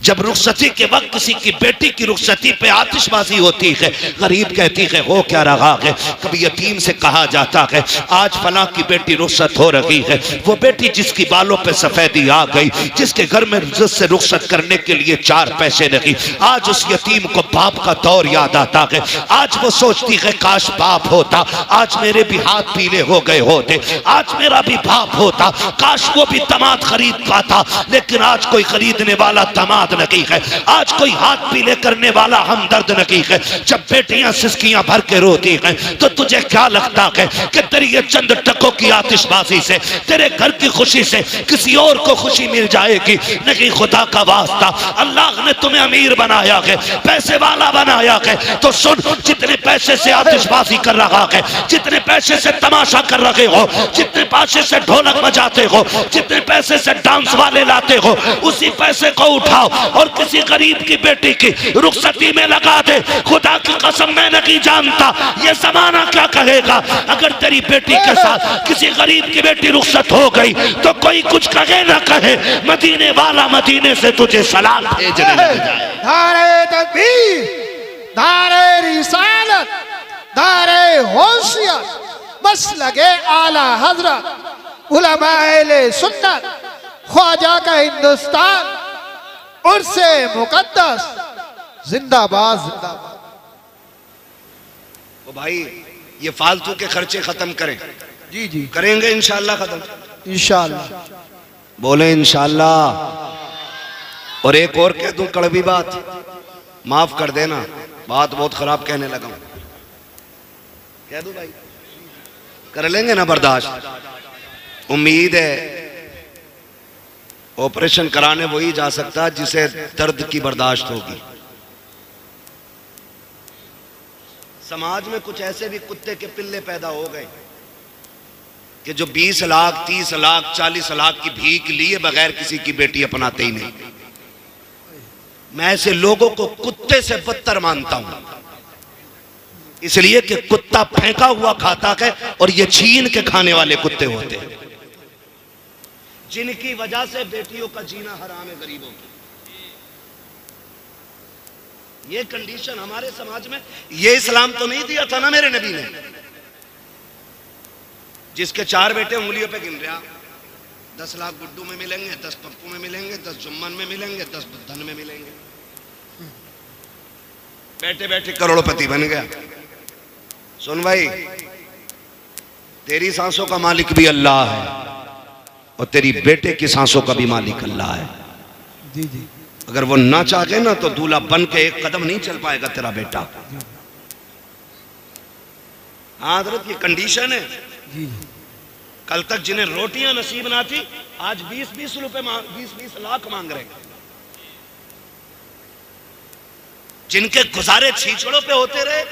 जब रुखसती के वक्त किसी की बेटी की रुखसती पे आतिशबाजी होती है, गरीब कहती है हो क्या रहा है, कभी यतीम से कहा जाता है आज फलां की बेटी रुखसत हो रही है, वो बेटी जिसकी बालों पे सफेदी आ गई, जिसके घर में इज्जत से रुखसत करने के लिए 4 पैसे नहीं, आज उस यतीम को बाप का दौर याद आता है। आज वो सोचती है काश बाप होता, आज मेरे भी हाथ पीले हो गए होते, आज मेरा भी बाप होता, काश वो भी दामाद खरीद पाता, लेकिन आज कोई खरीदने वाला दामाद नहीं है, आज कोई हाथ पीले करने वाला हमदर्द नहीं है। जब बेटियां सिसकियां भर के रोती हैं तो तुझे क्या लगता है कि तेरी ये चंद टकों की आतिशबाजी से, तेरे घर की खुशी से किसी और को खुशी मिल जाएगी? नहीं, खुदा का वास्ता, अल्लाह ने तुम्हें अमीर बनाया है, पैसे वाला बनाया है, तो सुन, जितने पैसे से आतिशबाजी कर रहा है, जितने पैसे से तमाशा कर रहे हो, जितने पैसे से ढोलक बजाते हो, जितने पैसे से डांस वाले लाते हो, उसी पैसे को उठाओ और किसी गरीब की बेटी की रुखसती में लगा दे। खुदा की कसम मैं नहीं जानता ये जमाना क्या कहेगा अगर तेरी बेटी के साथ किसी गरीब की बेटी रुखसत हो गई तो कोई कुछ कहे ना कहे, मदीने वाला मदीने से तुझे सलाम भेजने लग जाए। नारे तकबीर, नारे रिसालत, नारे होशियत, बस लगे आला हजरत उलमाए सुन्नत, ख्वाजा का हिंदुस्तान, उर्से मुकद्दस, जिंदाबाद जिंदाबाद। ओ भाई, ये फालतू के खर्चे खत्म करें। जी जी करेंगे इंशाअल्लाह खत्म, इंशाअल्लाह। बोले इंशाअल्लाह। और एक और कह दूं कड़वी बात, माफ कर देना, बात बहुत खराब कहने लगा हूं, कह दूं भाई, कर लेंगे ना बर्दाश्त? उम्मीद है ऑपरेशन कराने वही जा सकता है जिसे दर्द की बर्दाश्त होगी। समाज में कुछ ऐसे भी कुत्ते के पिल्ले पैदा हो गए कि जो 20 लाख 30 लाख 40 लाख की भीख लिए बगैर किसी की बेटी अपनाते ही नहीं। मैं ऐसे लोगों को कुत्ते से बदतर मानता हूं, इसलिए कि कुत्ता फेंका हुआ खाता है और ये छीन के खाने वाले कुत्ते होते हैं, जिनकी वजह से बेटियों का जीना हराम है गरीबों की। ये कंडीशन हमारे समाज में, ये इस्लाम तो नहीं दिया था ना मेरे नबी ने। जिसके 4 बेटे उंगलियों पे गिन रहा, 10 लाख गुड्डू में मिलेंगे, 10 पप्पू में मिलेंगे, 10 जुम्मन में मिलेंगे, 10 धन में मिलेंगे, बैठे बैठे करोड़पति बन गया। सुन भाई, तेरी सांसों का मालिक भी अल्लाह है और तेरी बेटे की सांसों का भी मालिक अल्लाह है। जी जी, अगर वो ना चाहे ना तो दूल्हा बन के एक कदम नहीं चल पाएगा तेरा बेटा। हाँ हजरत, ये कंडीशन है। जी कल तक जिन्हें रोटियां नसीब ना थी आज 20-20 रुपए 20-20 लाख मांग रहे हैं। जिनके गुजारे छीछड़ों पे होते रहे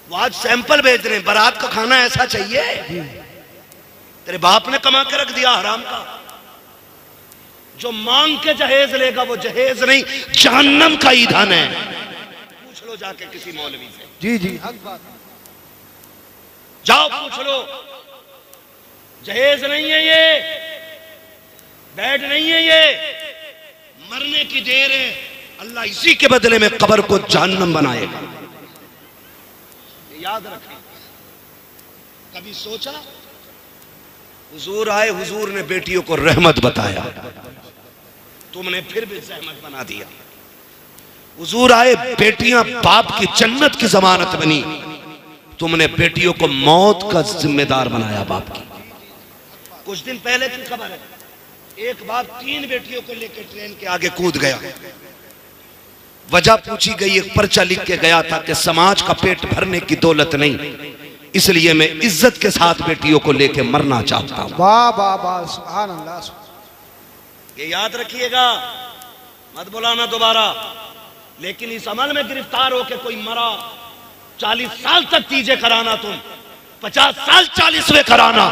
वो आज सैंपल भेज रहे हैं, बारात का खाना ऐसा चाहिए। तेरे बाप ने कमा के रख दिया हराम का। जो मांग के जहेज लेगा वो जहेज नहीं, जहन्नम का ईंधन है। पूछ लो जाके किसी मौलवी से। जी जी, हक बात। जाओ पूछ लो, जहेज नहीं है ये, बेड नहीं है ये, मरने की देर है। अल्लाह इसी के बदले में कब्र को जहन्नम बनाएगा। याद रखें। कभी सोचा? हुजूर आए, हुजूर ने बेटियों को रहमत बताया, तुमने फिर भी जहमत बना दिया। हुजूर आए, बेटियां बाप की जन्नत की जमानत बनी, तुमने बेटियों को मौत का जिम्मेदार बनाया बाप की। कुछ दिन पहले की खबर है, एक बाप 3 बेटियों को लेकर ट्रेन के आगे कूद गया। वजह पूछी गई, एक पर्चा लिख के गया था कि समाज का पेट भरने की दौलत नहीं, इसलिए मैं इज्जत के साथ बेटियों को लेकर मरना चाहता हूं। वाह वाह वाह, सुभान अल्लाह। ये याद रखिएगा, मत बुलाना दोबारा। लेकिन इस अमल में गिरफ्तार होकर कोई मरा, 40 साल तक तीजे कराना, तुम 50 साल 40वें कराना,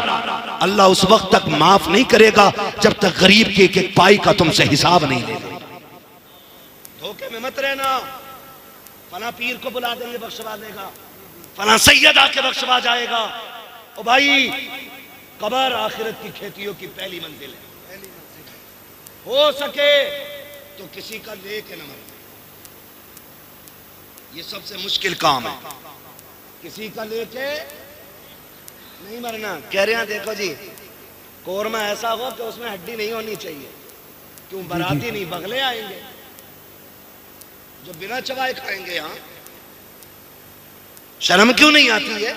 अल्लाह उस वक्त तक माफ नहीं करेगा जब तक गरीब के एक पाई का तुमसे हिसाब नहीं लेगा। धोखे में मत रहना। फला पीर को बुला देंगे बख्शवा देगा, फला सैयद आके बख्शवा जाएगा। ओ भाई, कब्र आखिरत की खेतियों की पहली मंजिल है। हो सके तो किसी का लेके न मरना, ये सबसे मुश्किल काम है। किसी का लेके नहीं मरना। कह रहे हैं देखो जी, कोरमा ऐसा हो कि उसमें हड्डी नहीं होनी चाहिए। क्यों? बाराती नहीं, बगले आएंगे जो बिना चबाए खाएंगे। यहाँ शर्म क्यों नहीं आती है?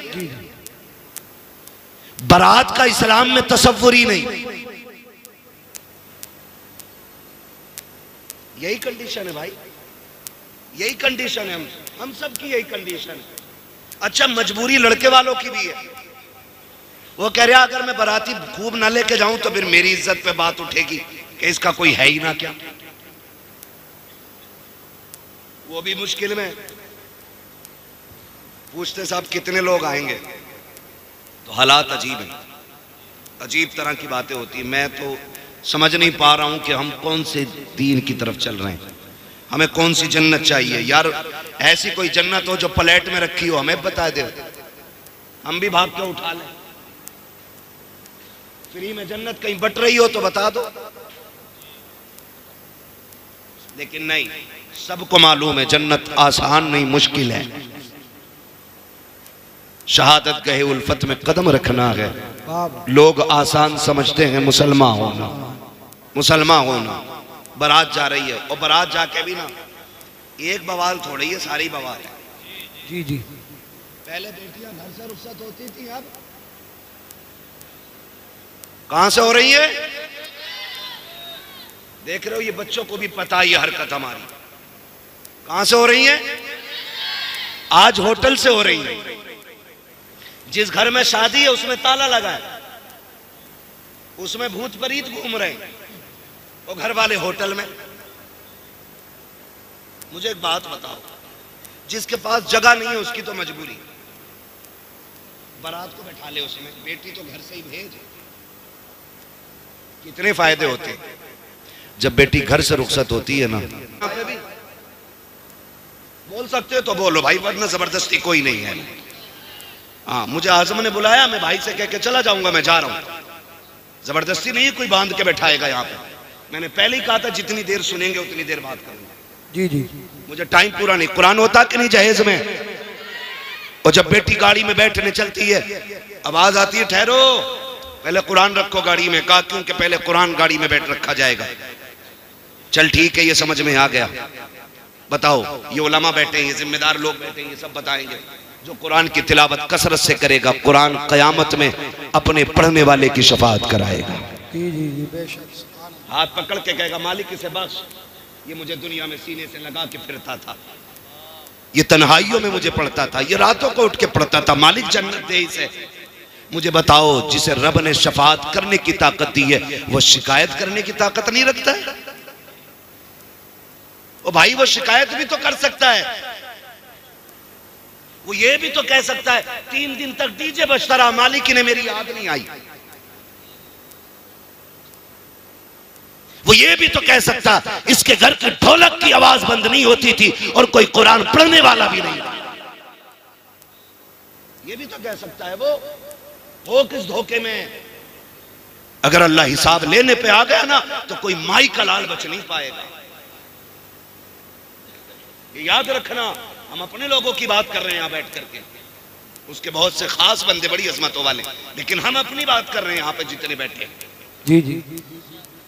बारात का इस्लाम में तसव्वुर ही नहीं। यही कंडीशन है भाई, यही कंडीशन है। हम सब की यही कंडीशन है। अच्छा, मजबूरी लड़के वालों की भी है। वो कह रहा अगर मैं बाराती खूब ना लेके जाऊं तो फिर मेरी इज्जत पे बात उठेगी कि इसका कोई है ही ना क्या। वो भी मुश्किल में। पूछते साहब कितने लोग आएंगे, तो हालात अजीब है, अजीब तरह की बातें होती है। मैं तो समझ नहीं पा रहा हूं कि हम कौन से दीन की तरफ चल रहे हैं, हमें कौन सी जन्नत चाहिए। यार ऐसी कोई जन्नत हो जो प्लेट में रखी हो, हमें बता दे, हम भी भाग के उठा लें। फ्री में जन्नत कहीं बट रही हो तो बता दो। लेकिन नहीं, सबको मालूम है जन्नत आसान नहीं, मुश्किल है। शहादत गहे उल्फत में कदम रखना है। लोग आसान समझते हैं मुसलमान होना, मुसलमान होना। बारात जा रही है और बारात जाके भी ना एक बवाल थोड़ी है, सारी बवाल है। जी जी। पहले बेटियां घर से रुखसत होती थी, अब कहां से हो रही है? देख रहे हो, ये बच्चों को भी पता है ये हरकत हमारी। कहां से हो रही है? आज होटल से हो रही है। जिस घर में शादी है उसमें ताला लगा है, उसमें भूत प्रीत घूम रहे हैं, वो घर वाले होटल में। मुझे एक बात बताओ, जिसके पास जगह नहीं है उसकी तो मजबूरी, बारात को बैठा ले उसमें, बेटी तो घर से ही भेज। कितने फायदे होते हैं जब बेटी घर से रुखसत होती है ना। भी बोल सकते हो तो बोलो भाई, वरना जबरदस्ती कोई नहीं है। हाँ, मुझे आजम ने बुलाया, मैं भाई से कह के चला जाऊंगा, मैं जा रहा हूं। जबरदस्ती नहीं कोई बांध के बैठाएगा यहाँ पे। मैंने पहले ही कहा था जितनी देर सुनेंगे उतनी देर बात करूंगा। जी जी। मुझे टाइम पूरा नहीं। कुरान होता कि नहीं जहेज में? और जब बेटी गाड़ी में बैठने चलती है, आवाज आती है ठहरो, पहले कुरान रखो गाड़ी में। कहा क्योंकि पहले कुरान गाड़ी में बैठ रखा जाएगा। चल ठीक है, ये समझ में आ गया। बताओ, ये उलमा बैठे हैं, ये जिम्मेदार लोग बैठे हैं, ये सब बताएंगे। जो कुरान की तिलावत कसरत से करेगा, कुरान कयामत में अपने पढ़ने वाले की शफाअत कराएगा। जी जी जी, बेशक। हाथ पकड़ के कहेगा मालिक इसे बख्श, ये मुझे दुनिया में सीने से लगा के फिरता था, ये तन्हाइयों में मुझे पढ़ता था, ये रातों को उठ के पढ़ता था, मालिक जन्नत दे इसे। मुझे बताओ, जिसे रब ने शफाअत करने की ताकत दी है, वो शिकायत करने की ताकत नहीं रखता है? ओ भाई, वो शिकायत भी तो कर सकता है। वो ये भी तो कह सकता है 3 दिन तक डीजे बजता रहा, मालिक ने मेरी याद नहीं आई। वो ये भी तो कह सकता इसके घर की ढोलक की आवाज बंद नहीं होती थी और कोई कुरान पढ़ने वाला भी नहीं था। ये भी तो कह सकता है। वो हो किस धोखे में? अगर अल्लाह हिसाब लेने पे आ गया ना तो कोई माई का लाल बच नहीं पाएगा। ये याद रखना, हम अपने लोगों की बात कर रहे हैं यहां बैठ करके, उसके बहुत से खास बंदे बड़ी अजमतों वाले, लेकिन हम अपनी बात कर रहे हैं यहां पे जितने बैठे। जी जी।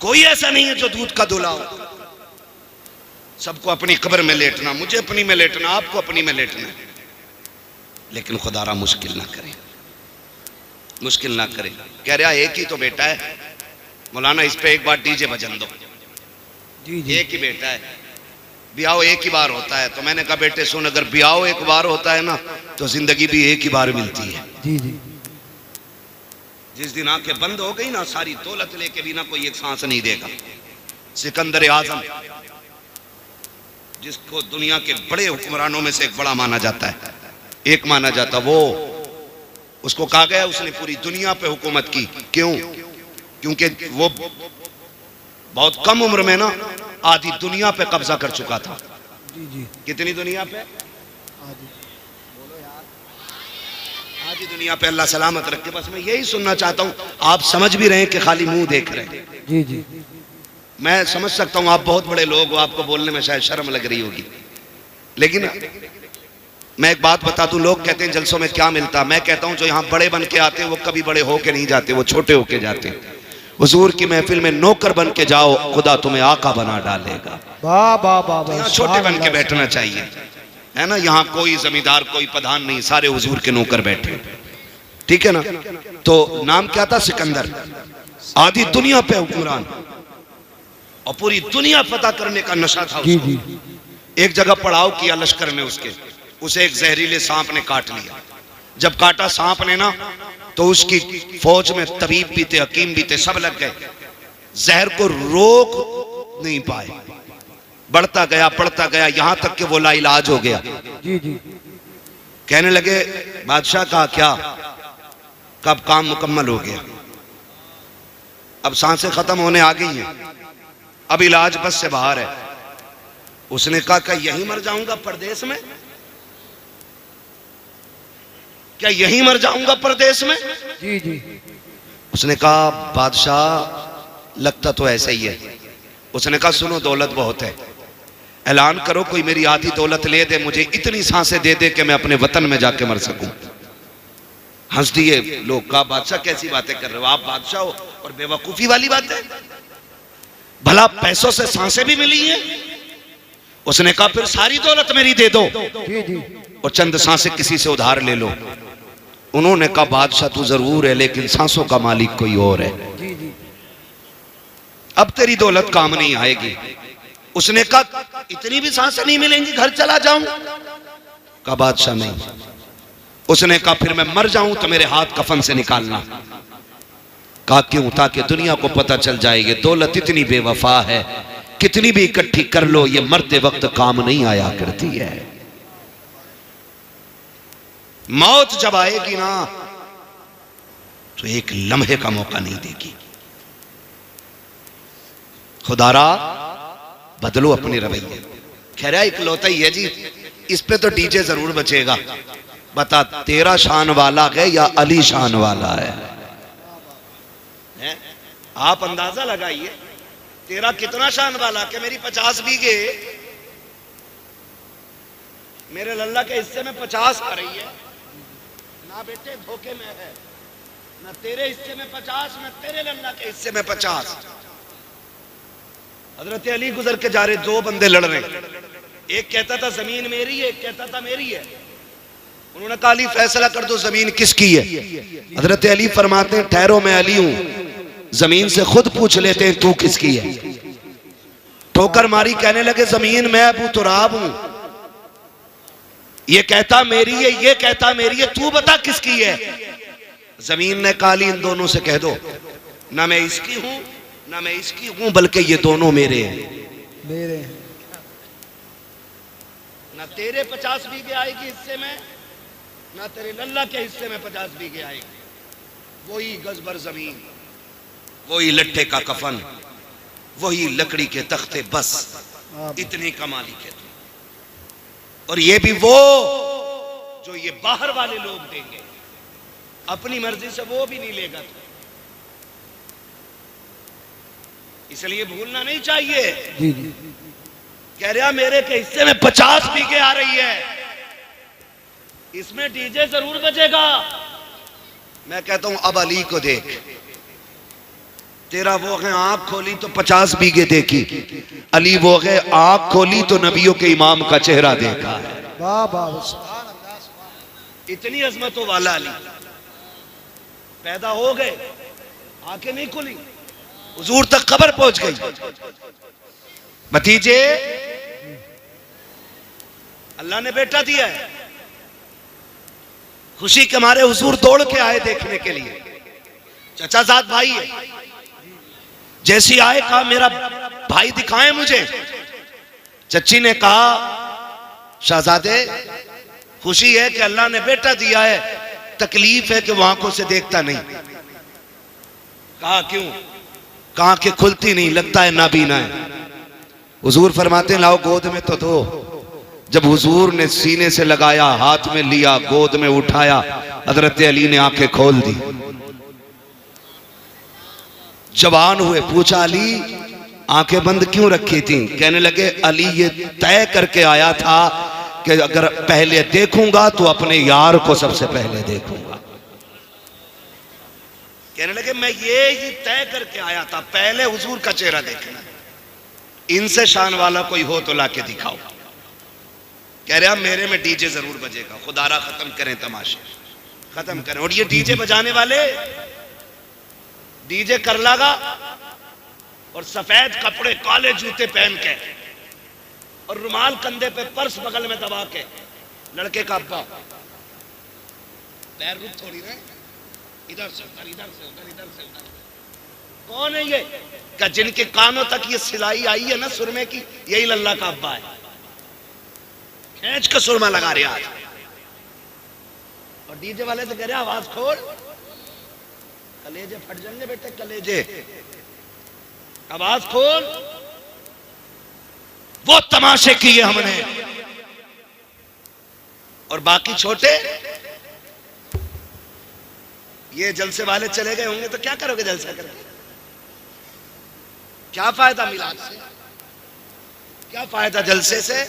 कोई ऐसा नहीं है जो दूध का धुला हो। सबको अपनी कब्र में लेटना, मुझे अपनी में लेटना, आपको अपनी में लेटना, लेकिन खुदारा मुश्किल ना करे, मुश्किल ना करे। कह रहा एक ही तो बेटा है मौलाना, इस पे एक बार डीजे बजन दो। जी जी। एक ही बेटा है, ब्याह एक ही बार होता है। तो मैंने कहा बेटे सुन, अगर ब्याह एक बार होता है ना तो जिंदगी भी एक ही बार मिलती है। जी जी। जिस दिन आंखें बंद हो गई ना, सारी दौलत लेके भी ना कोई एक सांस नहीं देगा। सिकंदर आजम, जिसको दुनिया के बड़े हुक्मरानों में से एक बड़ा माना जाता है, एक माना जाता, वो उसको कहा गया उसने पूरी दुनिया पे हुकूमत की। क्यों? क्योंकि वो बहुत कम उम्र में ना आधी दुनिया पे कब्जा कर चुका था। जी जी। कितनी दुनिया पे? आदि। आधी दुनिया पे। अल्लाह सलामत रखे। बस मैं यही सुनना चाहता हूँ, आप समझ भी रहे हैं कि खाली मुंह देख रहे हैं। जी जी। मैं समझ सकता हूं आप बहुत बड़े लोग हो, आपको बोलने में शायद शर्म लग रही होगी, लेकिन मैं एक बात बता दूं, लोग कहते हैं जलसों में क्या मिलता, मैं कहता हूं जो यहाँ बड़े बन के आते हैं वो कभी बड़े होके नहीं जाते, वो छोटे होके जाते हैं। हुजूर की महफिल में नौकर बन के जाओ, खुदा तुम्हें आका बना डालेगा। वाह वाह वाह वाह, यहाँ छोटे बन के बैठना चाहिए, है ना। यहाँ कोई जमींदार कोई प्रधान नहीं, सारे हुजूर के नौकर बैठे, ठीक है ना। तो नाम क्या था? सिकंदर। आधी दुनिया पे हुक्मरान और पूरी दुनिया फतह करने का नशा था जी उसको। जी। एक जगह पड़ाव किया लश्कर ने उसके, उसे एक जहरीले सांप ने काट लिया। जब काटा सांप ने ना, तो उसकी फौज में तबीब भी थे, हकीम भी थे, सब लग गए, जहर को रोक नहीं पाए, बढ़ता गया यहां तक कि वो लाइलाज हो गया। जी जी। कहने लगे बादशाह का क्या, कब काम मुकम्मल हो गया, अब सांसें खत्म होने आ गई हैं, अब इलाज बस से बाहर है। उसने कहा क्या यहीं मर जाऊंगा परदेश में, क्या यहीं मर जाऊंगा परदेश में? जी जी। उसने कहा बादशाह लगता तो ऐसा ही है। उसने कहा सुनो दौलत बहुत है, ऐलान करो कोई मेरी आधी दौलत ले दे, मुझे इतनी सांसें दे दे कि मैं अपने वतन में जाके मर सकूं। हंस दिए लोग, कहा बादशाह कैसी बातें कर रहे हो, आप बादशाह हो और बेवकूफी वाली बात है, भला पैसों से सांसें भी मिली हैं। उसने कहा फिर सारी दौलत मेरी दे दो जी जी। और चंद सांसें किसी से उधार ले लो। उन्होंने कहा बादशाह तू जरूर है, लेकिन सांसों का मालिक कोई और है, जी जी। अब तेरी दौलत काम नहीं आएगी। उसने कहा इतनी भी सांसें नहीं मिलेंगी, घर चला जाऊं? कहा बादशाह नहीं। उसने कहा फिर मैं मर जाऊं तो मेरे हाथ कफन से निकालना। कहा क्यों? ताकि दुनिया को पता चल जाए ये दौलत इतनी बेवफा है, कितनी भी इकट्ठी कर लो ये मरते वक्त काम नहीं आया करती है। मौत जब आएगी ना तो एक लम्हे का मौका नहीं देगी। खुदारा बदलो अपने रवैये। खैर इकलौता ही है जी, इस पे तो डीजे जरूर बचेगा। बता तेरा शान वाला है या अली शान वाला है? आप अंदाजा लगाइए तेरा कितना शान वाला, कि मेरी 50 बीघे मेरे लल्ला के हिस्से में 50 आ रही है ना बेटे, धोखे में है ना, तेरे हिस्से में 50 ना तेरे लल्ला के हिस्से में 50। हजरत अली गुजर के जा रहे, दो बंदे लड़ रहे, एक कहता था जमीन मेरी है, एक कहता था मेरी है। उन्होंने कहा अली फैसला कर दो जमीन किसकी है। हजरत अली फरमाते हैं ठहरो मैं अली हूं, जमीन से खुद पूछ लेते हैं तू किसकी है। ठोकर मारी, कहने लगे जमीन मैं अबू तुराब हूं, ये कहता मेरी है, ये कहता मेरी है, तू बता किसकी है। जमीन ने कहा अली इन दोनों से कह दो ना मैं इसकी हूं ना मैं इसकी हूं, बल्कि ये दोनों मेरे हैं, मेरे हैं। ना तेरे 50 बीघे आएगी हिस्से में, ना तेरे लल्ला के हिस्से में 50 बीघे आएगी। वही गजबर जमीन, वही लट्ठे का कफन, वही लकड़ी के तख्ते, बस इतनी कमाली के थे। और ये भी वो जो ये बाहर वाले लोग देंगे, अपनी मर्जी से वो भी नहीं लेगा। इसलिए भूलना नहीं चाहिए। जी जी। कह रहा मेरे के हिस्से में 50 बीघे आ रही है, इसमें डीजे जरूर बजेगा। मैं कहता हूं अब अली को देख, तेरा वो है आंख खोली तो 50 बीघे देखी, अली वो है आंख खोली तो नबियों के इमाम का चेहरा देखा है। वाह वाह, इतनी अजमतों वाला अली पैदा हो गए, आंखें नहीं खुली, हुजूर तक खबर पहुंच गई। भतीजे अल्लाह ने बेटा दिया है, खुशी के मारे हुजूर दौड़ के आए देखने के लिए। चचाजाद भाई है, जैसी आए कहा मेरा भाई दिखाएं मुझे। चच्ची ने कहा शहजादे खुशी है कि अल्लाह ने बेटा दिया है, तकलीफ है कि वो आंखों से देखता नहीं। कहा क्यों? कहा कि खुलती नहीं, लगता है नाबीना है। हुजूर फरमाते हैं लाओ गोद में तो दो। जब हुजूर ने सीने से लगाया, हाथ में लिया, गोद में उठाया, हजरत अली ने आंखें खोल दी, जवान हुए। पूछा अली आंखें बंद क्यों रखी थी? कहने लगे अली ये तय करके आया था कि अगर पहले देखूंगा तो अपने यार को सबसे पहले देखूंगा। कहने लगे मैं ये तय करके आया था पहले हुजूर का चेहरा देखना, इनसे शान वाला कोई हो तो लाके दिखाओ। कह रहे मेरे में डीजे जरूर बजेगा, खुदारा खत्म करें तमाशे, खत्म करें। और ये डीजे बजाने वाले डीजे कर लगा और सफेद कपड़े काले जूते पहन के और रुमाल कंधे पे पर्स बगल में दबा के, लड़के का अब्बा पैर रुक थोड़ी रहे, इधर से उधर, इधर से उधर, इधर से उधर। कौन है ये? क्या जिनके कानों तक ये सिलाई आई है ना सुरमे की, यही लल्ला का अब्बा है। खींच के सुरमा लगा रहे आज। और डीजे वाले तो कह रहे आवाज खोल, कलेजे फट जाएंगे बेटे, कलेजे, आवाज खोल। वो तमाशे किए हमने। और बाकी छोटे ये जलसे वाले चले गए होंगे तो क्या करोगे जलसा करके? क्या फायदा मिलाद से, क्या फायदा जलसे से?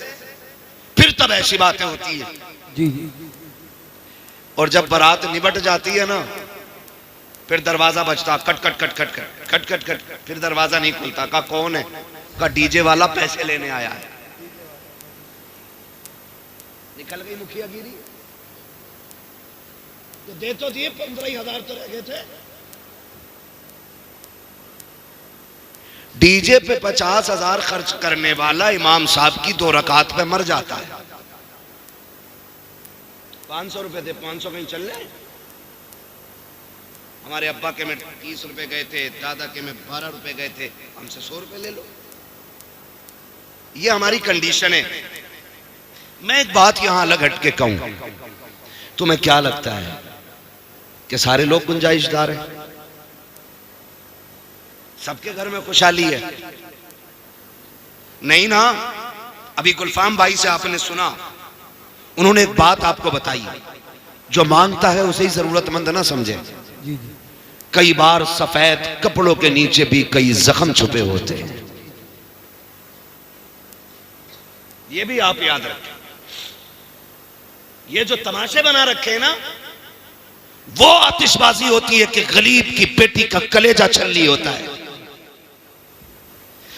फिर तब ऐसी बातें होती है जी जी। और जब बारात निबट जाती है ना, फिर दरवाजा बजता cut cut cut cut cut cut cut cut, फिर दरवाजा नहीं खुलता। का कौन है? का डीजे वाला पैसे लेने आया है। निकल गई मुखियागिरी। तो दे तो दिए, 15,000 तो रह गए थे। डीजे पे 50,000 खर्च करने वाला इमाम साहब की 2 रकात पे मर जाता है। 500 रुपए दे, 500 कहीं चल रहे। हमारे अब्बा के में 30 रुपए गए थे, दादा के में 12 रुपए गए थे, हमसे 100 रुपए ले लो। ये हमारी कंडीशन है। मैं एक बात यहां अलग हट के कहूं, तुम्हें क्या लगता है कि सारे लोग गुंजाइशदार हैं? सबके घर में खुशहाली है? नहीं ना। अभी गुलफाम भाई से आपने सुना, उन्होंने एक बात आपको बताई, जो मांगता है उसे ही जरूरतमंद ना समझे। जी। कई बार सफेद कपड़ों के नीचे भी कई जख्म छुपे होते हैं, ये भी आप याद रखें। ये जो तमाशे बना रखे हैं ना, वो आतिशबाजी होती है कि गरीब की बेटी का कलेजा छल्ली होता है।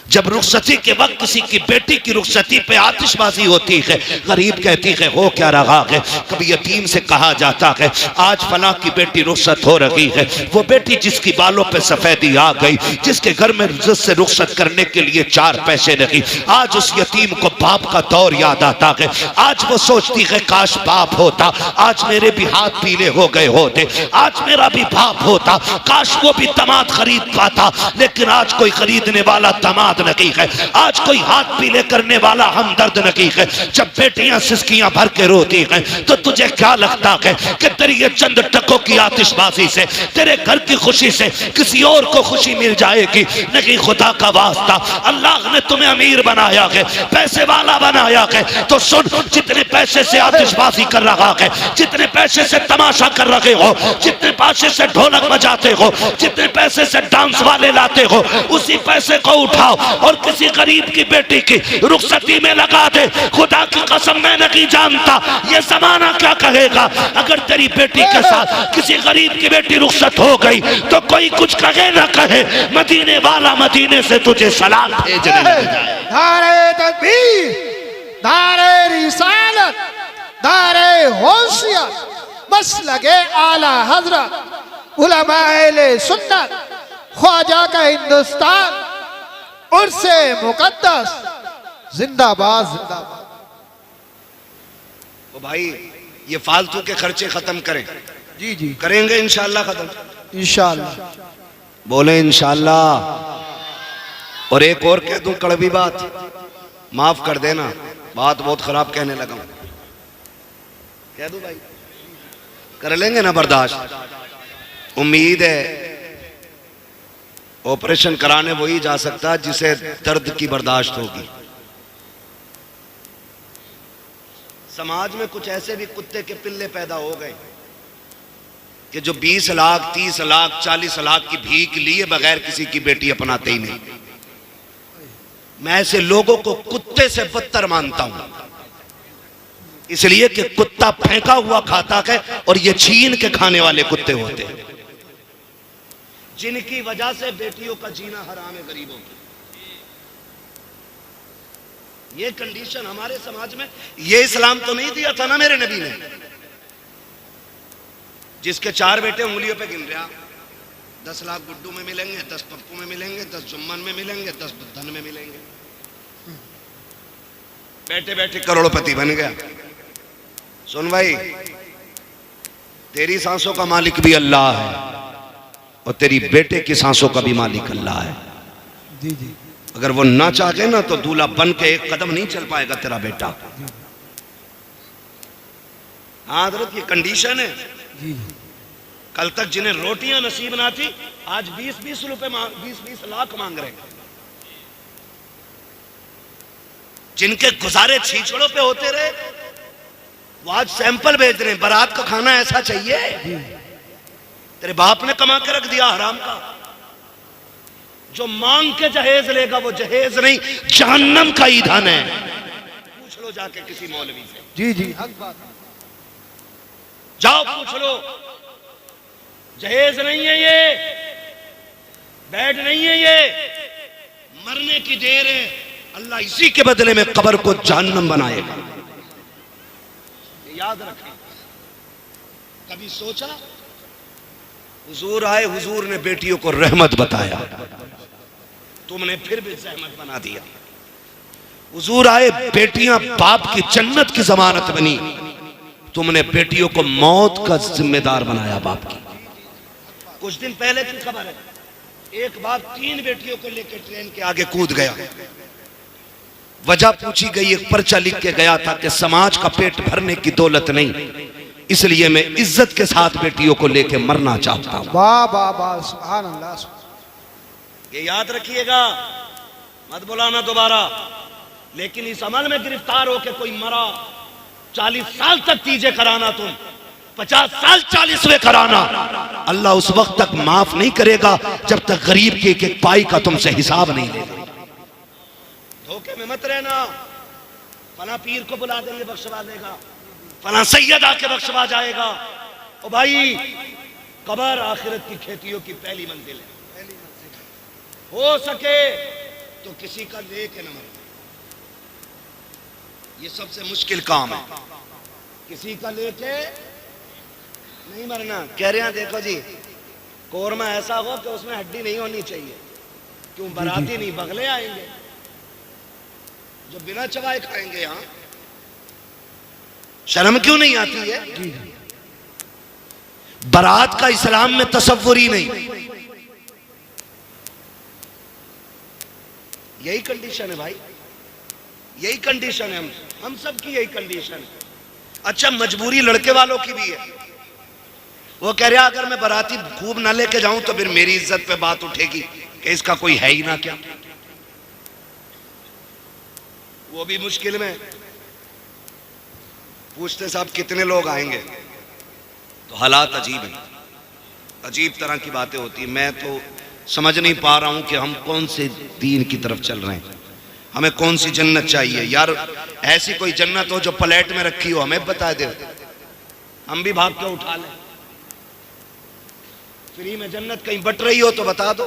जब रुखसती के वक्त किसी की बेटी की रुखसती पे आतिशबाजी होती है, गरीब कहती है हो क्या रहा है। कभी यतीम से कहा जाता है आज फला की बेटी रुखसत हो रही है, वो बेटी जिसकी बालों पे सफेदी आ गई, जिसके घर में इज्जत से रुखसत करने के लिए 4 पैसे नहीं, आज उस यतीम को बाप का दौर याद आता है। आज वो सोचती है काश बाप होता, आज मेरे भी हाथ पीले हो गए होते, आज मेरा भी बाप होता, काश वो भी दामाद खरीद पाता। लेकिन आज कोई खरीदने वाला दामाद नहीं है, आज कोई हाथ पीले करने वाला हमदर्द नहीं है। जब बेटियां सिसकियां भर के रोती हैं तो तुझे क्या लगता है कि तेरी ये चंद टकों की आतिशबाजी से, तेरे घर की खुशी से किसी और को खुशी मिल जाएगी? नहीं, खुदा का वास्ता, अल्लाह ने तुम्हें अमीर बनाया है, पैसे वाला बनाया है, तो सुन, जितने पैसे से आतिशबाजी कर रहा है, जितने पैसे से तमाशा कर रहे हो, जितने पैसे से ढोलक बजाते हो, जितने पैसे से डांस वाले लाते हो, उसी पैसे को उठाओ और किसी गरीब की बेटी की रुखसती में लगा दे। खुदा की कसम मैं नहीं जानता ये जमाना क्या कहेगा। अगर तेरी बेटी के साथ किसी गरीब की बेटी रुखसत हो गई तो कोई कुछ कहे ना कहे, मदीने वाला मदीने से तुझे सलाम भेजने लग जाए। नारे तकबीर, नारे रिसालत, नारे होशियत, बस लगे आला हजरत, उलमाए सुन्नत, ख्वाजा का हिंदुस्तान, उर्से मुकद्दस, जिंदाबाद जिंदाबाद। ओ भाई, ये फालतू के खर्चे खत्म करें। जी जी, करेंगे इंशाल्लाह खत्म, इंशाल्लाह। बोले इंशाल्लाह। और एक और कह दूं कड़वी बात, माफ कर देना, बात बहुत खराब कहने लगा हूं, कह दूं भाई, कर लेंगे ना बर्दाश्त? उम्मीद है ऑपरेशन कराने वही जा सकता है जिसे दर्द की बर्दाश्त होगी। समाज में कुछ ऐसे भी कुत्ते के पिल्ले पैदा हो गए कि जो 20 लाख 30 लाख 40 लाख की भीख लिए बगैर किसी की बेटी अपनाते ही नहीं। मैं ऐसे लोगों को कुत्ते से बदतर मानता हूं, इसलिए कि कुत्ता फेंका हुआ खाता है और ये छीन के खाने वाले कुत्ते होते हैं, जिनकी वजह से बेटियों का जीना हराम है गरीबों की। ये कंडीशन हमारे समाज में, ये इस्लाम तो नहीं दिया था ना मेरे नबी ने। जिसके 4 बेटे उंगलियों पे गिन रहा, 10 लाख गुड्डू में मिलेंगे, 10 पप्पू में मिलेंगे, 10 जुम्मन में मिलेंगे, 10 धन में मिलेंगे, बैठे बैठे करोड़पति बन गया। सुन भाई, तेरी सांसों का मालिक भी अल्लाह है और तेरी बेटे की सांसों का भी मालिक अल्लाह है। जी जी। अगर वो ना चाहे ना तो दूल्हा बन के एक कदम नहीं चल पाएगा तेरा बेटा। हाँ हजरत, ये कंडीशन है। जी। कल तक जिन्हें रोटियां नसीब ना थी, आज 20-20 रुपए 20-20 लाख मांग रहे। जिनके गुजारे छीछड़ों पे होते रहे, वो आज सैंपल भेज रहे हैं, बारात का खाना ऐसा चाहिए। तेरे बाप ने कमा के रख दिया हराम का। जो मांग के जहेज लेगा वो जहेज नहीं, जहन्नम का ईंधन है। पूछ लो जाके किसी मौलवी से। जी जी, हक बात। जाओ पूछ लो, जहेज नहीं है ये, बेड नहीं है ये, मरने की देर है। अल्लाह इसी के बदले में कब्र को जहन्नम बनाएगा। याद रखें। कभी सोचा? हुजूर आए, हुजूर ने बेटियों को रहमत बताया, तुमने फिर भी जहमत बना दिया। हुजूर आए, बेटियां बाप की जन्नत की जमानत बनी, तुमने बेटियों को मौत का जिम्मेदार बनाया बाप की। कुछ दिन पहले की खबर है, एक बाप 3 बेटियों को लेकर ट्रेन के आगे कूद गया। वजह पूछी गई, एक पर्चा लिख के गया था कि समाज का पेट भरने की दौलत नहीं, इसलिए मैं इज्जत के साथ बेटियों को लेकर मरना चाहता हूं। वाह वाह वाह, सुभान अल्लाह। ये याद रखिएगा, मत बुलाना दोबारा। लेकिन इस अमल में गिरफ्तार होकर कोई मरा, 40 साल तक तीजे कराना, तुम 50 साल 40वें कराना, अल्लाह उस वक्त तक माफ नहीं करेगा जब तक गरीब के एक पाई का तुमसे हिसाब नहीं लेगा। धोखे में मत रहना। फला पीर को बुला देंगे बख्शवा देगा, फला सैयद आके बख्शवा जाएगा। ओ भाई, कब्र आखिरत की खेतियों की पहली मंजिल है। हो सके तो किसी का लेके न मरे, ये सबसे मुश्किल काम है। किसी का लेके नहीं मरना। कह रहे हैं देखो जी, कोरमा ऐसा हो कि उसमें हड्डी नहीं होनी चाहिए। क्यों? बाराती नहीं, बगले आएंगे जो बिना चबाए खाएंगे। यहां शर्म क्यों नहीं आती है? बारात का इस्लाम में तसव्वुर ही नहीं। यही कंडीशन है भाई, यही कंडीशन है। हम सब की यही कंडीशन है। अच्छा, मजबूरी लड़के वालों की भी है। वो कह रहा अगर मैं बाराती खूब ना लेके जाऊं तो फिर मेरी इज्जत पे बात उठेगी कि इसका कोई है ही ना क्या। वो भी मुश्किल में। पूछते साहब कितने लोग आएंगे, तो हालात अजीब है, अजीब तरह की बातें होती है। मैं तो समझ नहीं पा रहा हूं कि हम कौन से दीन की तरफ चल रहे हैं, हमें कौन सी जन्नत चाहिए। यार ऐसी कोई जन्नत हो जो प्लेट में रखी हो, हमें बता दे, हम भी भाग के उठा लें। फ्री में जन्नत कहीं बट रही हो तो बता दो।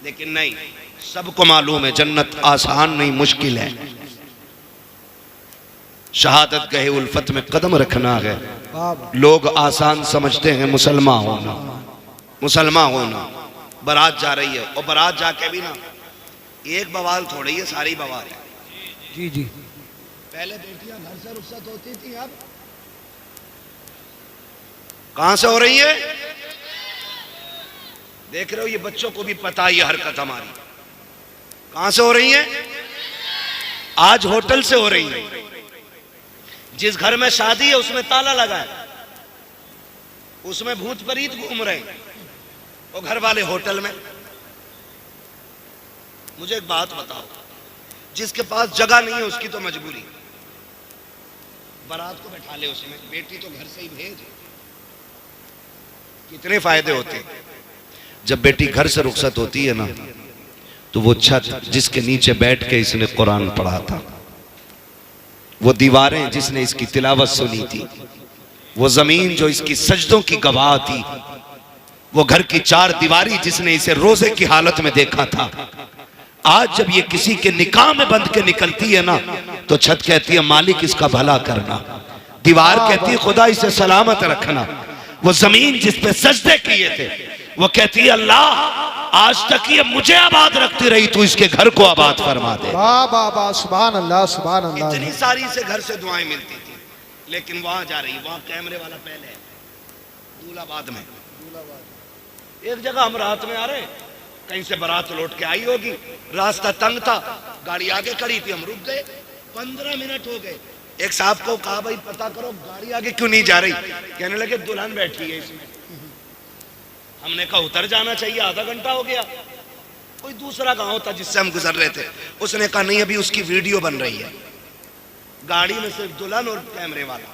लेकिन नहीं, सबको मालूम है जन्नत आसान नहीं, मुश्किल है। शहादत गहे उल्फत में कदम रखना है। लोग आसान समझते हैं मुसलमान होना, मुसलमान होना। बारात जा रही है और बारात जाके भी ना एक बवाल थोड़ी है, सारी बवाल है। जी जी। पहले बेटियां घर से रुखसत होती थी, अब कहां से हो रही है? देख रहे हो, ये बच्चों को भी पता है ये हरकत हमारी। कहां से हो रही है? आज होटल से हो रही है। जिस घर में शादी है उसमें ताला लगा है, उसमें भूत प्रीत घूम रहे हैं, और घर वाले होटल में। मुझे एक बात बताओ, जिसके पास जगह नहीं है उसकी तो मजबूरी, बारात को बैठा ले उसमें, बेटी तो घर से ही भेज। कितने फायदे होते हैं जब बेटी घर से रुखसत होती है ना, तो वो छत जिसके नीचे बैठ के इसने कुरान पढ़ा था, वो दीवारें जिसने इसकी तिलावत सुनी थी, वो जमीन जो इसकी सजदों की गवाह थी, वो घर की चार दीवारी जिसने इसे रोजे की हालत में देखा था, आज जब ये किसी के निकाह में बंध के निकलती है ना, तो छत कहती है मालिक इसका भला करना, दीवार कहती है खुदा इसे सलामत रखना, वो जमीन जिस पे सजदे किए थे वो कहती है अल्लाह आज तक ये मुझे आबाद रखती रही, तू इसके घर को आबाद फरमा दे। वाह वाह वाह, सुभान अल्लाह सुभान अल्लाह। इतनी सारी से घर से दुआएं मिलती थी, लेकिन वहां जा रही, वहां कैमरे वाला पहले है, दूलाबाद में। एक जगह हम रात में आ रहे, कहीं से बारात लौट के आई होगी, रास्ता तंग था, गाड़ी आगे खड़ी थी, हम रुक गए, 15 मिनट हो गए। एक साहब को कहा भाई पता करो गाड़ी आगे क्यों नहीं जा रही, कहने लगे दुल्हन बैठी है इसमें। हमने कहा उतर जाना चाहिए, आधा घंटा हो गया। कोई दूसरा गांव था जिससे हम गुजर रहे थे, उसने कहा नहीं अभी उसकी वीडियो बन रही है, गाड़ी में सिर्फ दुल्हन और कैमरे वाला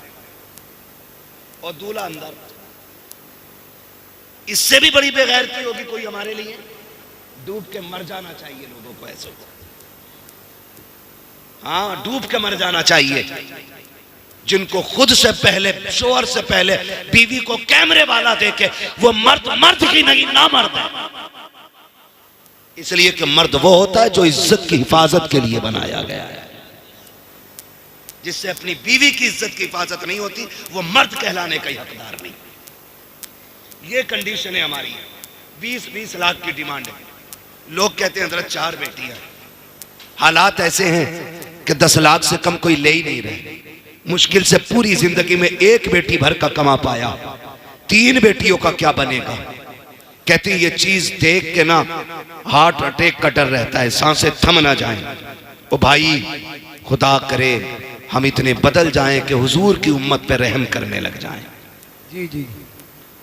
और दूल्हा अंदर। इससे भी बड़ी बेगैरती होगी कोई हमारे लिए? डूब के मर जाना चाहिए लोगों को ऐसे, हाँ डूब के मर जाना चाहिए, जिनको खुद से पहले शोहर से पहले बीवी को कैमरे वाला देखे, वो मर्द की नहीं ना मर्द है। इसलिए कि मर्द वो होता है जो इज्जत की हिफाजत के लिए बनाया गया है, जिससे अपनी बीवी की इज्जत की हिफाजत नहीं होती वो मर्द कहलाने का ही हकदार नहीं। ये कंडीशन है हमारी, 20-20 लाख की डिमांड है। लोग कहते हैं हजरत 4 बेटियां, हालात ऐसे हैं कि 10 लाख से कम कोई ले ही नहीं रहे, मुश्किल से पूरी जिंदगी में 1 बेटी भर का कमा पाया, 3 बेटियों का क्या बनेगा। कहती ये चीज देख के ना हार्ट अटैक का डर रहता है, सांसें थम ना जाएं। ओ भाई खुदा करे हम इतने बदल जाएं कि हुजूर की उम्मत पे रहम करने लग जाएं। जी जी।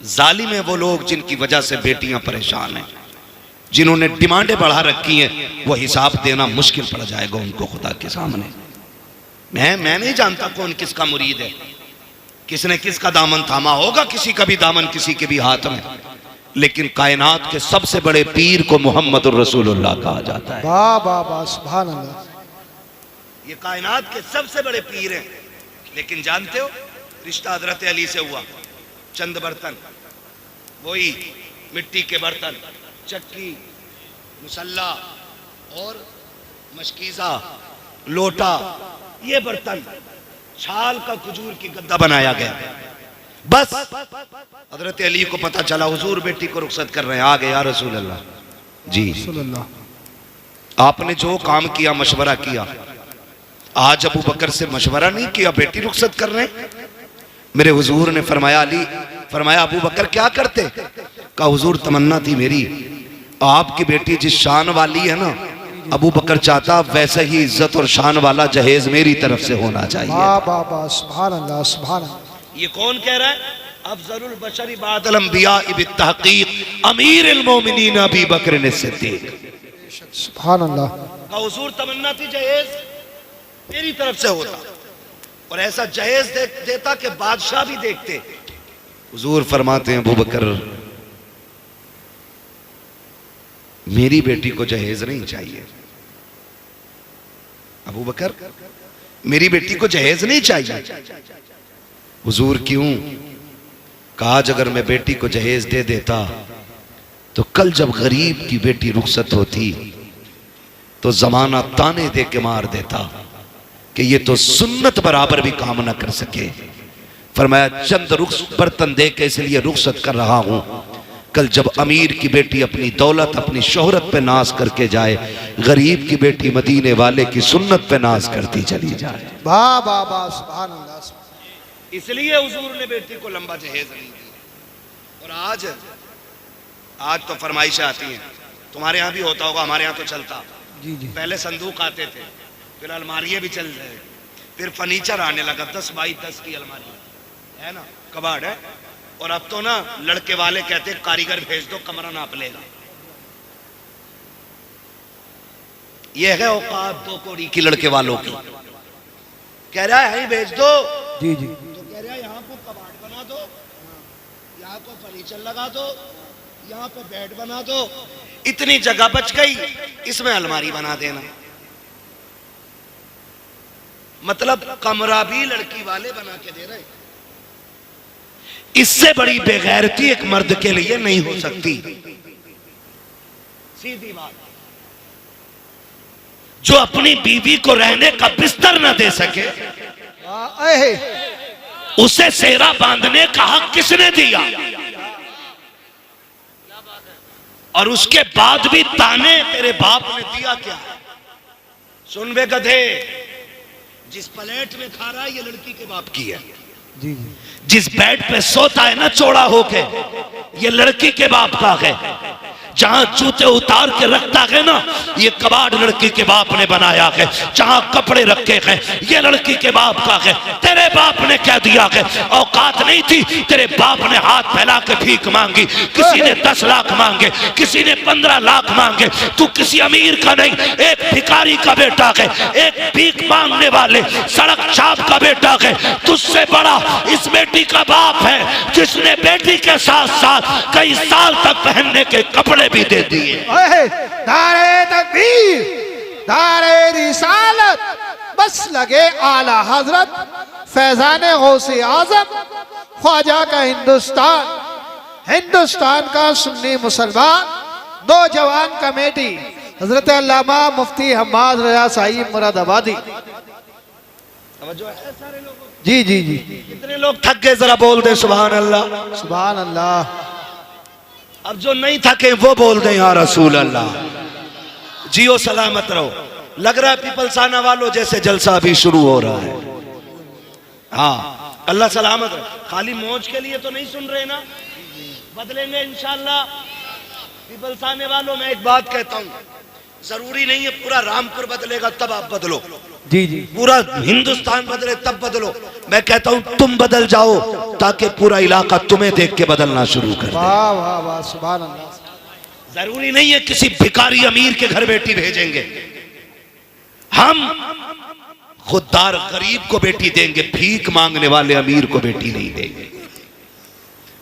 जालिम है वो लोग जिनकी वजह से बेटियां परेशान हैं, जिन्होंने डिमांडें बढ़ा रखी हैं, वो हिसाब देना मुश्किल पड़ जाएगा उनको खुदा के सामने। मैं नहीं जानता कौन किसका मुरीद है, किसने किसका दामन थामा होगा, किसी का भी दामन किसी के भी हाथ में, लेकिन कायनात के सबसे बड़े पीर को मोहम्मद रसूलुल्लाह कहा जाता है। वाह वाह वाह, सुभान अल्लाह। ये कायनात के सबसे बड़े पीर हैं, लेकिन जानते हो रिश्ता हजरत अली से हुआ, चंद बर्तन, वही मिट्टी के बर्तन, चक्की, मुसल्ला और मशकीज़ा, लोटा, ये बर्तन, छाल का खजूर की गद्दा बनाया गया। बस हजरत अली को पता चला हुजूर बेटी को रुखसत कर रहे हैं, आ गए या रसूल अल्लाह जी, आपने जो काम किया मशवरा किया, आज अबू बकर से मशवरा नहीं किया, बेटी रुखसत कर रहे हैं। मेरे हुजूर ने फरमाया अली, फरमाया अबू बकर क्या करते? कहा हुजूर तमन्ना थी मेरी, आपकी बेटी जिस शान वाली है ना, अबू बकर चाहता वैसे ही इज्जत और शान वाला जहेज मेरी तरफ से होना चाहिए। सुभान अल्लाह सुभान अल्लाह। ये कौन कह रहा है? अफजलुल बशरी बादल अंबिया बित्तहकीक अमीरुल मोमिनीन अबू बकर सिद्दीक। सुभान अल्लाह। का हुजूर तमन्ना थी जहेज मेरी तरफ से होता, और ऐसा जहेज देता कि बादशाह भी देखते। हुजूर फरमाते हैं अबू बकर मेरी बेटी को जहेज नहीं चाहिए, अबू बकर मेरी बेटी को जहेज नहीं चाहिए। हुजूर क्यों? कहा अगर मैं बेटी को जहेज दे देता तो कल जब गरीब की बेटी रुखसत होती तो जमाना ताने दे के मार देता कि ये तो सुन्नत बराबर भी काम ना कर सके। फरमाया चंद बर्तन दे के इसलिए रुखसत कर रहा हूं, कल जब अमीर की बेटी अपनी दौलत अपनी शोहरत पे नाज करके जाए, गरीब की बेटी मदीने वाले की सुन्नत पे नाज करती चली जाए। वाह वाह वाह, सुभान अल्लाह। इसलिए हुजूर ने बेटी को लंबा जहेज नहीं दिया। और आज तो फरमाइशें आती हैं, तुम्हारे यहाँ भी होता होगा, हमारे यहाँ तो चलता। जी जी। पहले संदूक आते थे, फिर अलमारियाँ भी चल रहे, फिर फर्नीचर आने लगा, 10 बाई 10 की अलमारी है ना, कबाड़ है। और अब तो ना लड़के वाले कहते कारीगर भेज दो कमरा नाप लेगा। ये है औकात 2 कौड़ी की लड़के वालों की। कह रहा है भेज दो जी जी। तो कह रहा है यहाँ को कबाड़ बना दो, यहाँ को फर्नीचर लगा दो, यहाँ पे बेड बना दो, इतनी जगह बच गई, इसमें अलमारी बना देना। मतलब कमरा भी लड़की वाले बना के दे रहे। इससे बड़ी बेगैरती एक मर्द के लिए नहीं हो सकती। सीधी बात। जो अपनी बीवी को रहने का बिस्तर न दे सके, उसे सेहरा बांधने का हक किसने दिया? और उसके बाद भी ताने तेरे बाप ने दिया क्या? सुन बे गधे, जिस प्लेट में खा रहा है ये लड़की के बाप की है। जी जी। जिस बेड पे सोता है ना चौड़ा होके, ये लड़की के बाप का है। जहां जूते उतार के रखता है ना, ये कबाड़ लड़की के बाप ने बनाया है। जहां कपड़े रखे हैं, ये लड़की के बाप का है। तेरे बाप ने क्या दिया है? औकात नहीं थी, तेरे बाप ने हाथ फैला के भीख मांगी। किसी ने 10 लाख मांगे, किसी ने 15 लाख मांगे। तू किसी अमीर का नहीं, एक भिखारी का बेटा है, एक भीख मांगने वाले सड़क छाप का बेटा है। तुझसे बड़ा इस बेटी का बाप है, जिसने बेटी के साथ साथ कई साल तक पहनने के कपड़े भी दे दिए। नारे तकबीर, नारे रिसालत, बस लगे आला हजरत फैजान गौसे आजम ख्वाजा का हिंदुस्तान, हिंदुस्तान का सुन्नी मुसलमान नौजवान कमेटी हजरत अल्लामा मुफ्ती हम्माद रजा साहिब मुरादाबादी। जी जी जी। कितने लोग थक गए जरा बोल दे सुभान अल्लाह। सुभान अल्लाह। अब जो नहीं थके वो बोल दे या रसूल अल्लाह। जियो सलामत रहो। लग रहा है पीपलसाना वालों जैसे जलसा भी शुरू हो रहा है। हाँ, अल्लाह सलामत रहे। खाली मौज के लिए तो नहीं सुन रहे ना, बदलेंगे इंशाल्लाह। पीपलसाने वालों, मैं एक बात कहता हूँ, जरूरी नहीं है पूरा रामपुर बदलेगा तब आप बदलो। जी जी। पूरा हिंदुस्तान बदले तब बदलो। मैं कहता हूं तुम बदल जाओ ताकि पूरा इलाका तुम्हें देख के बदलना शुरू कर दे। वाह वाह वाह, सुभान अल्लाह। जरूरी नहीं है किसी भिखारी अमीर के घर बेटी भेजेंगे। हम खुददार गरीब को बेटी देंगे, भीख मांगने वाले अमीर को बेटी नहीं देंगे।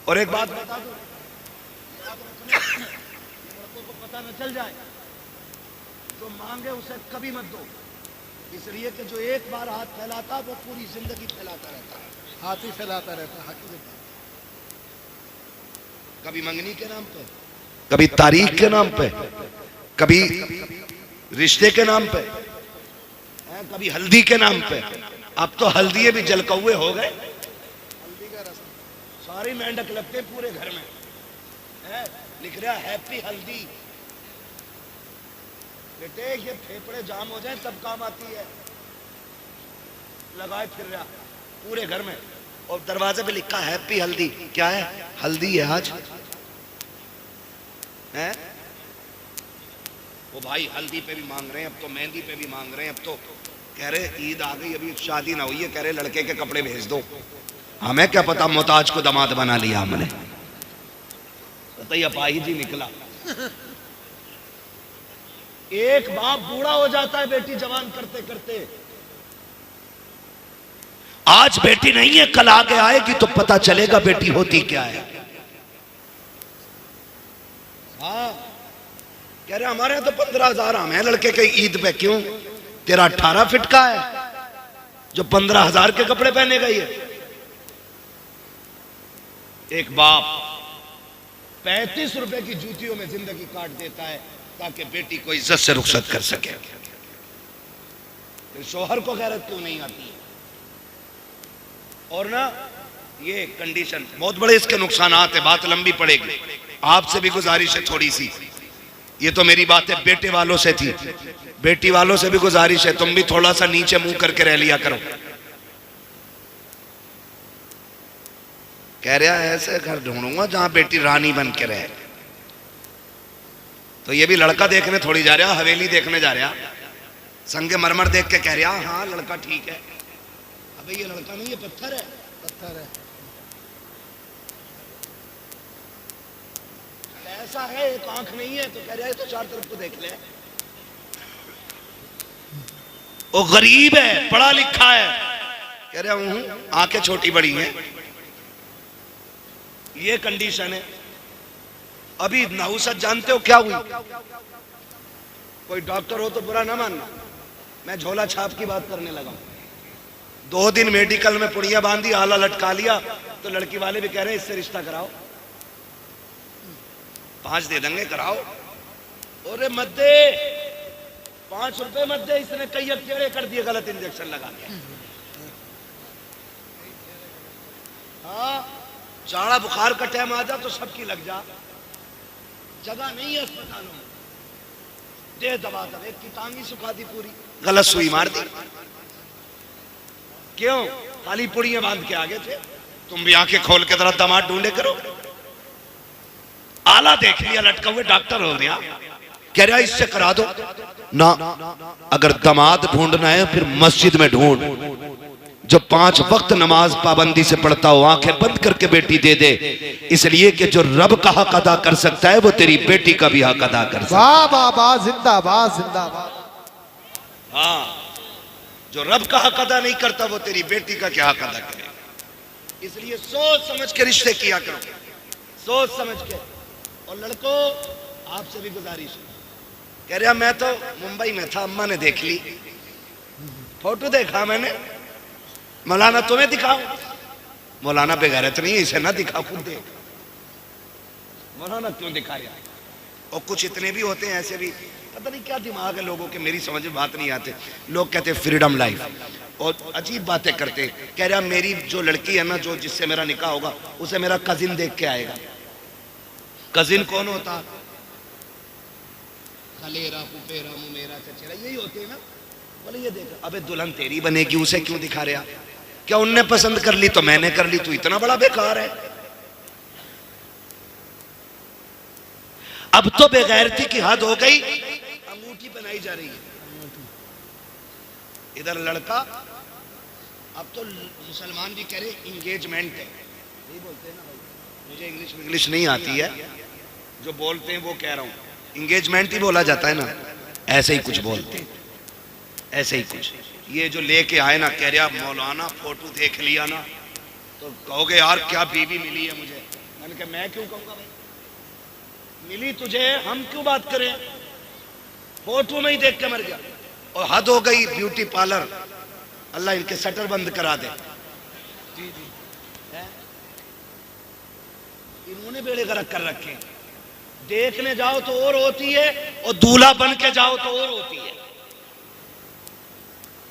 और एक बात बता दो, को पता न चल जाए, जो मांगे उसे कभी मत दो, इसलिए कि जो एक बार हाथ फैलाता वो पूरी जिंदगी फैलाता रहता है। हाथ ही फैलाता रहता है। कभी मंगनी के नाम पे, कभी तारीख के नाम पे, कभी रिश्ते के नाम पे, कभी हल्दी के नाम पे। अब तो हल्दी भी जलकौए हो गए। सारी मेंढक लगते पूरे घर में है, लिख रहा हैप्पी हल्दी। बेटे ये फेफड़े जाम हो जाए तब काम आती है। लगाए फिर रहा पूरे घर में, और दरवाजे पे लिखा हैप्पी हल्दी। क्या है? हल्दी है आज है। वो भाई हल्दी पे भी मांग रहे हैं, अब तो मेहंदी पे भी मांग रहे हैं। अब तो कह रहे ईद आ गई, अभी शादी ना हुई है, कह रहे लड़के के कपड़े भेज दो। हमें क्या पता मोहताज को दामाद बना लिया हमने। बताइए अपाही जी निकला। एक बाप बूढ़ा हो जाता है बेटी जवान करते करते। आज बेटी नहीं है, कल आगे आएगी तो पता चलेगा बेटी होती क्या है। हाँ, कह रहे हमारे यहाँ तो 15,000 हम है लड़के के ईद पे। क्यों? तेरा 18 फीट का है जो 15,000 के कपड़े पहने गई है। एक बाप 35 रुपए की जूतियों में जिंदगी काट देता है ताकि बेटी को इज्जत से रुखसत कर सके। फिर शोहर को गैरत क्यों नहीं आती है? और ना ये कंडीशन बहुत बड़े इसके नुकसानात है, बात लंबी पड़ेगी। आपसे भी गुजारिश है थोड़ी सी, ये तो मेरी बात है बेटे वालों से थी, बेटी वालों से भी गुजारिश है तुम भी थोड़ा सा नीचे मुंह करके रह लिया करो। कह रहा है ऐसे घर ढूंढूंगा जहां बेटी रानी बन के रहे। तो ये भी लड़का देखने थोड़ी जा रहा, हवेली देखने जा रहा। संगे मरमर देख के कह रहा हाँ लड़का ठीक है। अबे ये लड़का नहीं, ये पत्थर है। पत्थर है। ऐसा है, एक आंख नहीं है तो कह रहा है तो चार तरफ को देख ले। वो गरीब है, पढ़ा लिखा है, कह रहा हूं आंखें छोटी बड़ी हैं। ये कंडीशन है। अभी नहुसत जानते हो क्या हुई? कोई डॉक्टर हो तो बुरा ना मानना, मैं झोला छाप की बात करने लगा। 2 दिन मेडिकल में पुड़िया बांधी, आला लटका लिया, तो लड़की वाले भी कह रहे हैं इससे रिश्ता कराओ, 5 दे देंगे, कराओ। अरे मत दे, 5 रुपए मत दे, इसने कई अकेले कर दिए, गलत इंजेक्शन लगा दिया। हाँ, जाड़ा बुखार का टाइम आ जा तो सबकी लग जा, जगह नहीं है अस्पतालों में, दे दबा दब, एक की टांगी सुखा दी पूरी, गलत सुई मार दी। क्यों? खाली पुड़ियां बांध के आगे थे। तुम भी आंखें खोल के तरह दामाद ढूंढे करो। आला देख लिया लटका हुए, डॉक्टर हो गया, कह रहा इससे करा दो ना। अगर दामाद ढूंढना है फिर मस्जिद में ढूंढ, जो 5 वक्त नमाज पाबंदी से पढ़ता हो, आंखें बंद करके बेटी दे दे, इसलिए कि जो रब का हक अदा कर सकता है वो तेरी बेटी का भी हक अदा कर सकता है। वाह वाह वाह, जिंदाबाद जिंदाबाद। हाँ, जो रब का हक अदा नहीं करता वो तेरी बेटी का क्या हक अदा करे। इसलिए सोच समझ के रिश्ते किया करो, सोच समझ के। और लड़कों, आपसे भी गुजारिश है, कह रहा मैं तो मुंबई में था, अम्मा ने देख ली, फोटो देखा मैंने, मौलाना तुम्हें दिखाओ। मौलाना बेगैरत नहीं है, इसे ना दिखा, खुद देख। मौलाना क्यों दिखाया? और कुछ इतने भी होते हैं ऐसे भी, पता नहीं क्या दिमाग है लोगों के, मेरी समझ में बात नहीं आते। लोग कहते हैं फ्रीडम लाइफ, और अजीब बातें करते। कह रहा मेरी जो लड़की है ना, जो जिससे मेरा निकाह होगा, उसे मेरा कजिन देख के आएगा। कजिन कौन होता? खलेरा, फुफेरा, मुमेरा, चचेरा, यही होते हैं ना। बोले ये देख, अबे दुल्हन तेरी बनेगी, उसे क्यों दिखा रहा? क्या उनने पसंद कर ली तो मैंने कर ली, तू इतना बड़ा बेकार है? अब तो बेगैरती की हद हो गई, अंगूठी बनाई जा रही है। इधर लड़का, अब तो मुसलमान भी कह रहे इंगेजमेंट है, यही बोलते हैं ना भाई, मुझे इंग्लिश नहीं आती है, जो बोलते हैं वो कह रहा हूं, इंगेजमेंट ही बोला जाता है ना, ऐसे ही कुछ बोलते हैं, ऐसे ही कुछ। ये जो लेके आए ना, कह रहा मौलाना फोटो देख लिया ना तो कहोगे यार क्या बीवी मिली है मुझे। मैंने कहा मैं क्यों कहूंगा भाई, मिली तुझे, हम क्यों बात करें, फोटो में ही देख के मर गया। और हद हो गई ब्यूटी पार्लर, अल्लाह इनके शटर बंद करा दे। जी जी, इन्होंने बेड़े गर्क कर रखे। देखने जाओ तो और होती है, और दूल्हा बन के जाओ तो और होती है,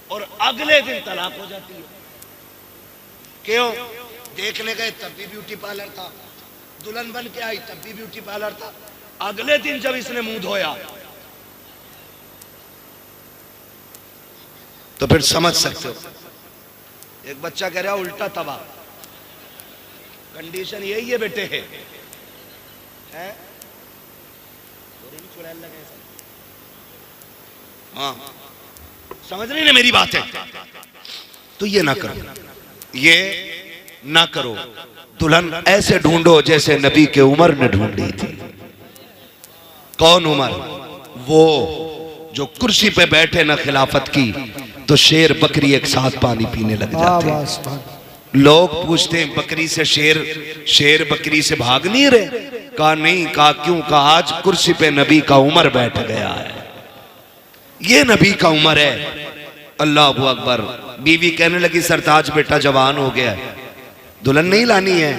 और अगले दिन तलाक हो जाती है। क्यों? देखने गए तब भी ब्यूटी पार्लर था, दुल्हन बन के आई तब भी ब्यूटी पार्लर था, अगले दिन जब इसने मुंह धोया तो फिर समझ सकते हो। एक बच्चा कह रहा उल्टा तवा, कंडीशन यही है बेटे है? हाँ, समझ रही ना मेरी बात है? तो ये ना करो, ये ना करो। दुल्हन ऐसे ढूंढो जैसे नबी के उमर ने ढूंढी थी। कौन उमर? वो जो कुर्सी पे बैठे ना खिलाफत की तो शेर बकरी एक साथ पानी पीने लग जाते। लोग पूछते हैं बकरी से शेर बकरी से भाग नहीं रहे? कहा नहीं। कहा क्यों? कहा आज कुर्सी पे नबी का उमर बैठ गया है, ये नबी का उमर है। अल्लाह अकबर। बीवी कहने लगी सरताज बेटा जवान हो गया, दुल्हन नहीं लानी है?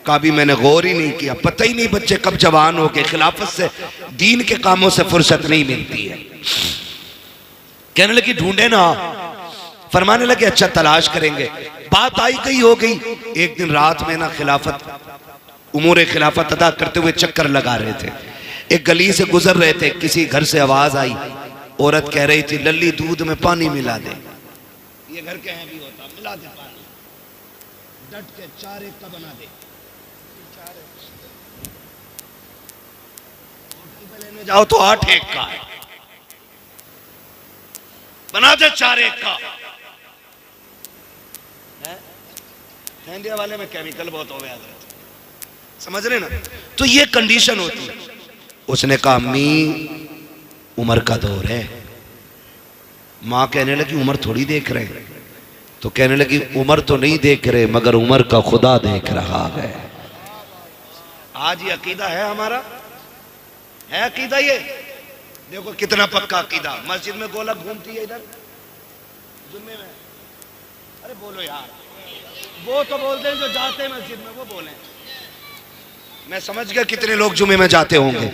कहा भी मैंने गौर ही नहीं किया, पता ही नहीं बच्चे कब जवान हो गए, खिलाफत से दीन के कामों से फुर्सत नहीं मिलती है। कहने लगी ढूंढे ना, फरमाने लगे अच्छा तलाश करेंगे। बात आई गई हो गई। एक दिन रात में ना खिलाफत उमूर खिलाफत अदा करते हुए चक्कर लगा रहे थे, एक गली से गुजर रहे थे, किसी घर से आवाज आई, औरत कह रही थी लल्ली दूध में पानी मिला दे। ये घर के हैं भी होता, मिला दे पानी, डट के 4 एक का बना दे। होटल पे लेने जाओ तो 8 एक का है, बना दे 4 एक का। इंडिया वाले में केमिकल बहुत हो गया, समझ रहे ना? तो ये कंडीशन होती है। उसने कहा अम्मी उम्र का दौर है। माँ कहने लगी उम्र थोड़ी देख रहे हैं। तो कहने लगी उम्र तो नहीं देख रहे मगर उम्र का खुदा देख रहा है। आज ये अकीदा है हमारा, है अकीदा ये? देखो कितना पक्का अकीदा। मस्जिद में गोलक घूमती है इधर जुम्मे में। अरे बोलो यार, वो तो बोलते हैं जो जाते हैं मस्जिद में, वो बोले। मैं समझ गया कितने लोग जुम्मे में जाते होंगे।